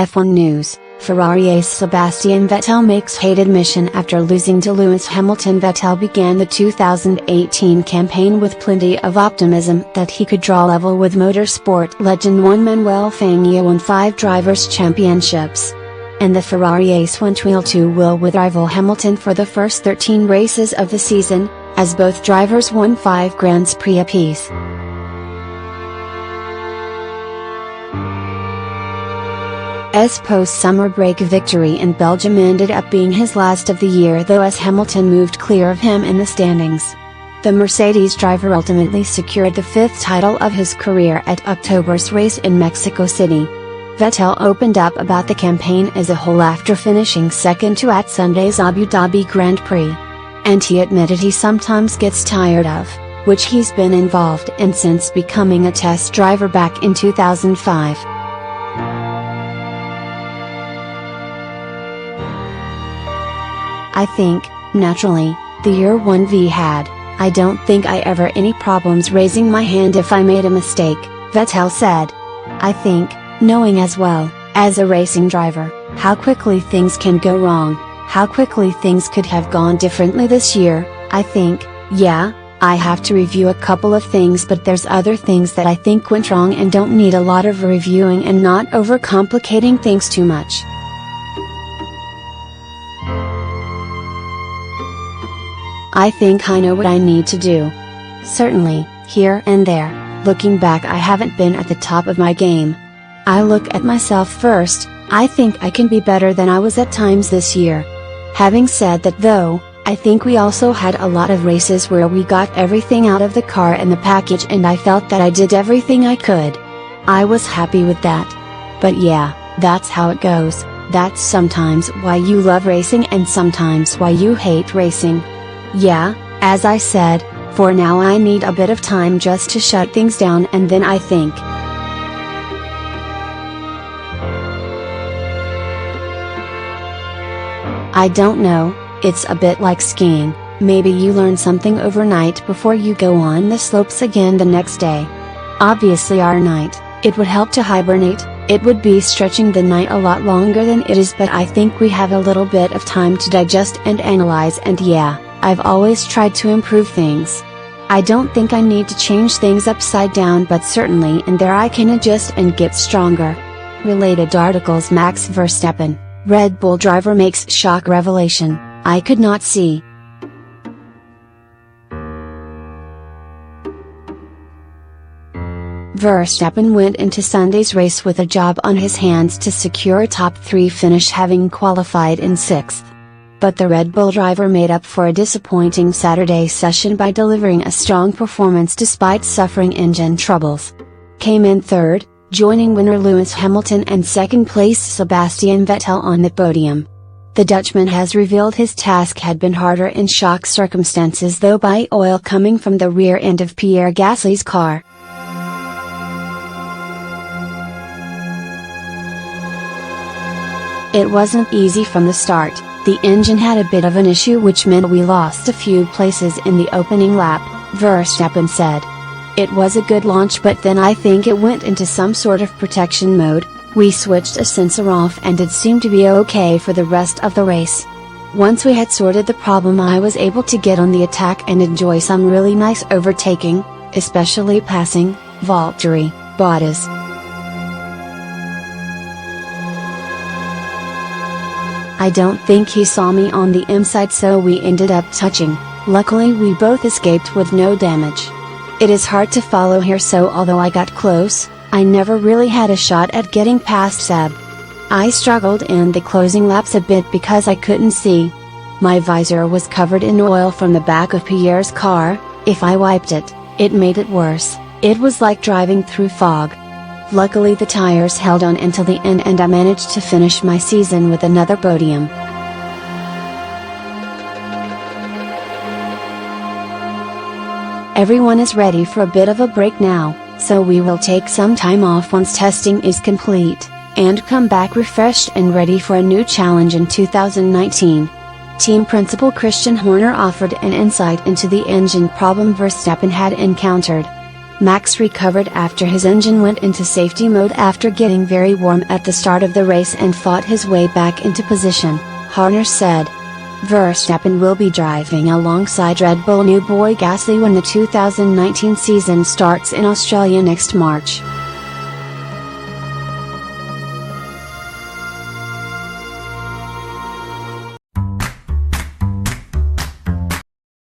F1 News, Ferrari ace Sebastian Vettel makes hate admission after losing to Lewis Hamilton. Vettel began the 2018 campaign with plenty of optimism that he could draw level with motorsport legend Juan Manuel Fangio won 5 drivers' championships. And the Ferrari ace went wheel-to-wheel with rival Hamilton for the first 13 races of the season, as both drivers won 5 Grands Prix apiece. S post-summer break victory in Belgium ended up being his last of the year, though, as Hamilton moved clear of him in the standings. The Mercedes driver ultimately secured the 5th title of his career at October's race in Mexico City. Vettel opened up about the campaign as a whole after finishing second to at Sunday's Abu Dhabi Grand Prix. And he admitted he sometimes gets tired of, which he's been involved in since becoming a test driver back in 2005. I think, naturally, the year 1v had, I don't think I ever any problems raising my hand if I made a mistake, Vettel said. I think, knowing as well, as a racing driver, how quickly things can go wrong, how quickly things could have gone differently this year, I think, yeah, I have to review a couple of things, but there's other things that I think went wrong and don't need a lot of reviewing and not overcomplicating things too much. I think I know what I need to do. Certainly, here and there, looking back, I haven't been at the top of my game. I look at myself first. I think I can be better than I was at times this year. Having said that though, I think we also had a lot of races where we got everything out of the car and the package, and I felt that I did everything I could. I was happy with that. But yeah, that's how it goes. That's sometimes why you love racing and sometimes why you hate racing. Yeah, as I said, for now I need a bit of time just to shut things down, and then I think. I don't know, it's a bit like skiing, maybe you learn something overnight before you go on the slopes again the next day. Obviously our night, it would help to hibernate, it would be stretching the night a lot longer than it is, but I think we have a little bit of time to digest and analyze, and yeah, I've always tried to improve things. I don't think I need to change things upside down, but certainly in there I can adjust and get stronger. Related articles: Max Verstappen, Red Bull driver makes shock revelation, I could not see. Verstappen went into Sunday's race with a job on his hands to secure a top 3 finish, having qualified in 6th. But the Red Bull driver made up for a disappointing Saturday session by delivering a strong performance despite suffering engine troubles. Came in 3rd, joining winner Lewis Hamilton and 2nd place Sebastian Vettel on the podium. The Dutchman has revealed his task had been harder in shock circumstances, though, by oil coming from the rear end of Pierre Gasly's car. It wasn't easy from the start. The engine had a bit of an issue, which meant we lost a few places in the opening lap, Verstappen said. It was a good launch, but then I think it went into some sort of protection mode. We switched a sensor off and it seemed to be okay for the rest of the race. Once we had sorted the problem, I was able to get on the attack and enjoy some really nice overtaking, especially passing Valtteri Bottas. I don't think he saw me on the inside, so we ended up touching. Luckily we both escaped with no damage. It is hard to follow here, so although I got close, I never really had a shot at getting past Seb. I struggled in the closing laps a bit because I couldn't see. My visor was covered in oil from the back of Pierre's car. If I wiped it, it made it worse. It was like driving through fog. Luckily the tires held on until the end and I managed to finish my season with another podium. Everyone is ready for a bit of a break now, so we will take some time off once testing is complete, and come back refreshed and ready for a new challenge in 2019. Team principal Christian Horner offered an insight into the engine problem Verstappen had encountered. Max recovered after his engine went into safety mode after getting very warm at the start of the race and fought his way back into position, Horner said. Verstappen will be driving alongside Red Bull new boy Gasly when the 2019 season starts in Australia next March.